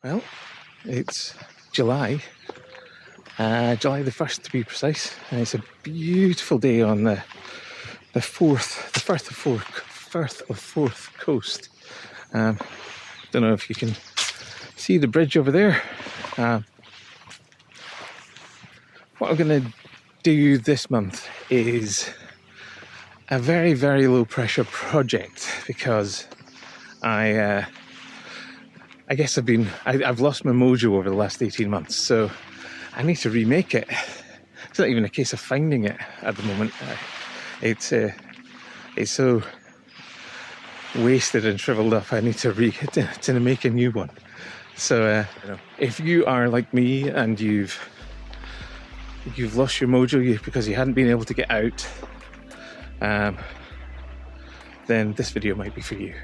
Well, it's July, July the 1st to be precise, and it's a beautiful day on the Firth of Forth coast. Don't know if you can see the bridge over there. What I'm going to do this month is a very, very low pressure project because I guess I've lost my mojo over the last 18 months, so I need to remake it. It's not even a case of finding it at the moment. It's so wasted and shriveled up. I need to make a new one. So if you are like me and you've lost your mojo because you hadn't been able to get out, then this video might be for you.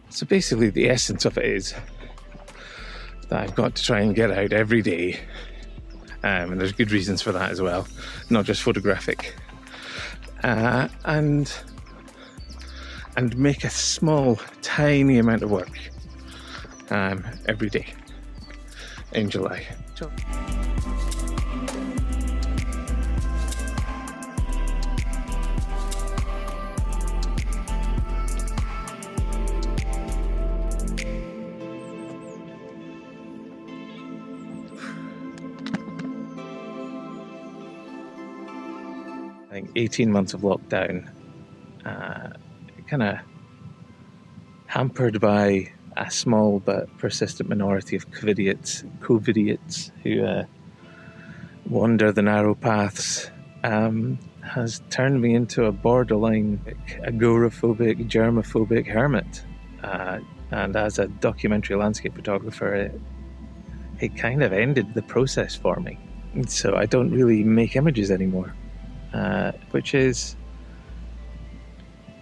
So basically the essence of it is that I've got to try and get out every day, and there's good reasons for that as well, not just photographic, and make a small, tiny amount of work every day in July. I think 18 months of lockdown, kind of hampered by a small but persistent minority of COVIDiots who wander the narrow paths, has turned me into a borderline agoraphobic, germophobic hermit. And as a documentary landscape photographer, it kind of ended the process for me. So I don't really make images anymore. Which is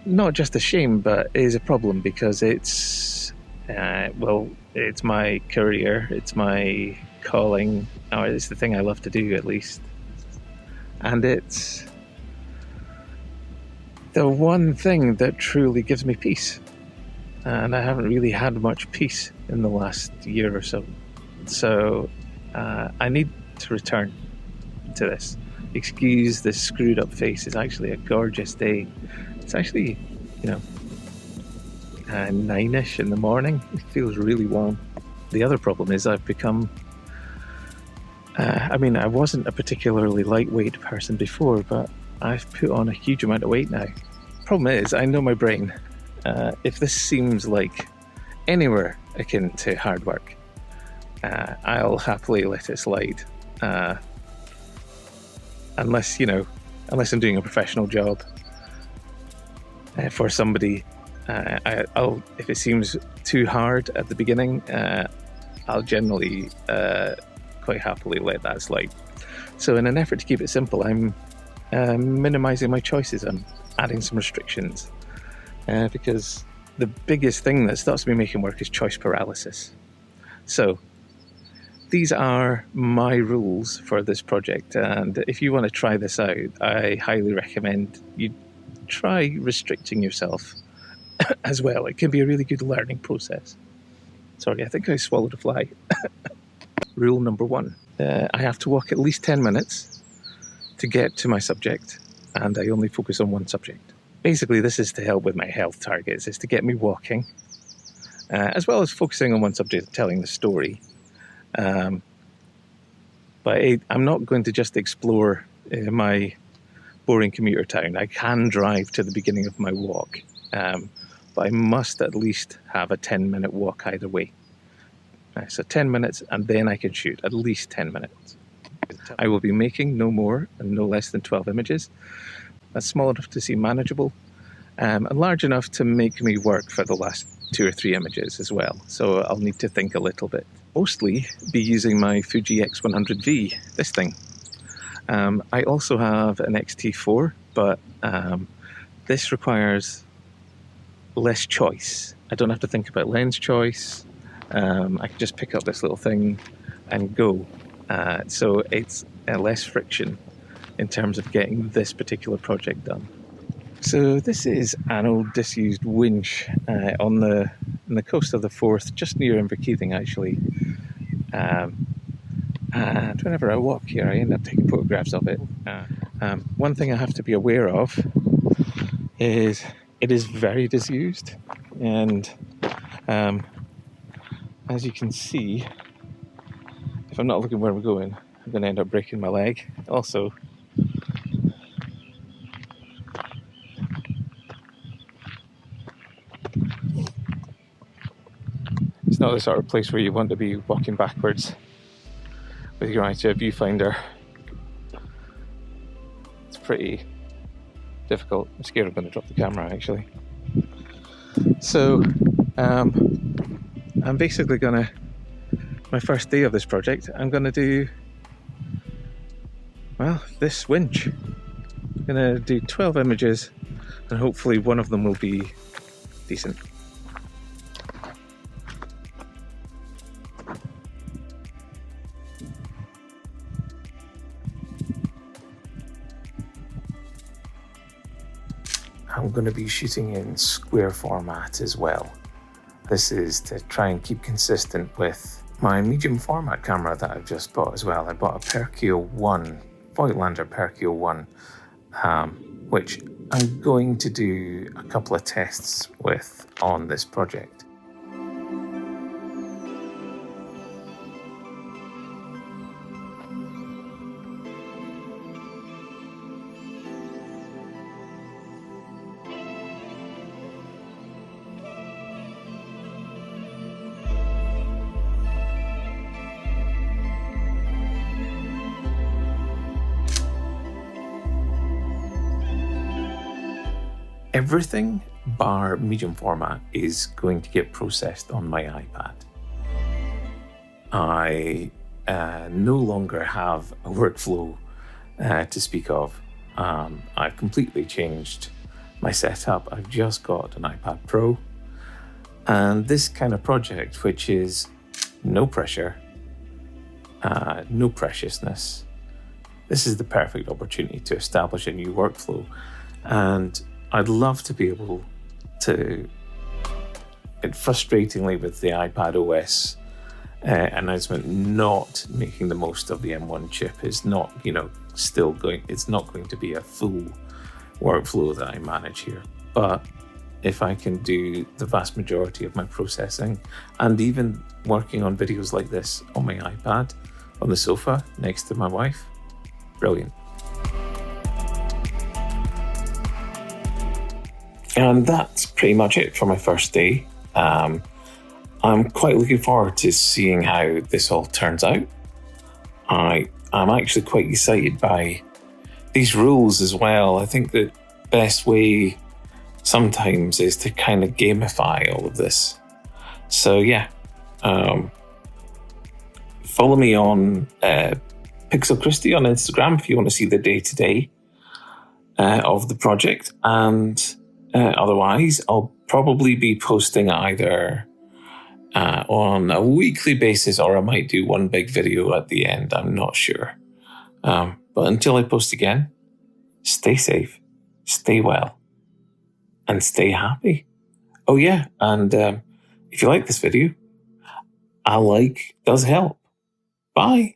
not just a shame, but is a problem because it's my career, it's my calling, or it's the thing I love to do at least, and it's the one thing that truly gives me peace, and I haven't really had much peace in the last year or so. So I need to return to this. Excuse this screwed up face. It's actually a gorgeous day. It's actually, 9ish in the morning. It feels really warm. The other problem is I've become, I wasn't a particularly lightweight person before, but I've put on a huge amount of weight now. Problem is, I know my brain. If this seems like anywhere akin to hard work, I'll happily let it slide. Unless I'm doing a professional job for somebody, if it seems too hard at the beginning, I'll generally quite happily let that slide. So in an effort to keep it simple, I'm minimizing my choices. I'm adding some restrictions because the biggest thing that stops me making work is choice paralysis. So these are my rules for this project, and if you want to try this out, I highly recommend you try restricting yourself as well. It can be a really good learning process. Sorry, I think I swallowed a fly. Rule number 1. I have to walk at least 10 minutes to get to my subject, and I only focus on one subject. Basically, this is to help with my health targets. It's to get me walking, as well as focusing on one subject, telling the story. But I'm not going to just explore my boring commuter town. I can drive to the beginning of my walk, but I must at least have a 10-minute walk either way. So 10 minutes, and then I can shoot at least 10 minutes. I will be making no more and no less than 12 images. That's small enough to seem manageable, and large enough to make me work for the last 2 or 3 images as well. So I'll need to think a little bit. Mostly be using my Fuji X100V, this thing. I also have an X-T4, but this requires less choice. I don't have to think about lens choice. I can just pick up this little thing and go. So it's less friction in terms of getting this particular project done. So this is an old disused winch on the coast of the Forth, just near Inverkeithing actually. And whenever I walk here, I end up taking photographs of it. One thing I have to be aware of is it is very disused, and as you can see, if I'm not looking where I'm going, I'm going to end up breaking my leg. Also, it's not the sort of place where you want to be walking backwards with your eye to a viewfinder. It's pretty difficult. I'm scared I'm going to drop the camera actually. So I'm basically gonna, my first day of this project, I'm gonna do, well, this winch. I'm gonna do 12 images and hopefully one of them will be decent. I'm going to be shooting in square format as well. This is to try and keep consistent with my medium format camera that I've just bought as well. I bought a Perkio 1, Voigtlander Perkio 1, which I'm going to do a couple of tests with on this project. Everything bar medium format is going to get processed on my iPad. I no longer have a workflow to speak of. I've completely changed my setup. I've just got an iPad Pro, and this kind of project, which is no pressure, no preciousness, this is the perfect opportunity to establish a new workflow. And I'd love to be able to, frustratingly with the iPad OS announcement not making the most of the M1 chip is not, it's not going to be a full workflow that I manage here. But if I can do the vast majority of my processing and even working on videos like this on my iPad, on the sofa next to my wife, brilliant. And that's pretty much it for my first day. I'm quite looking forward to seeing how this all turns out. I'm actually quite excited by these rules as well. I think the best way sometimes is to kind of gamify all of this. So yeah, follow me on Pixel Christie on Instagram if you want to see the day-to-day of the project, and otherwise I'll probably be posting either on a weekly basis, or I might do one big video at the end. I'm not sure. But until I post again, stay safe, stay well, and stay happy. Oh yeah, and if you like this video, a like does help. Bye.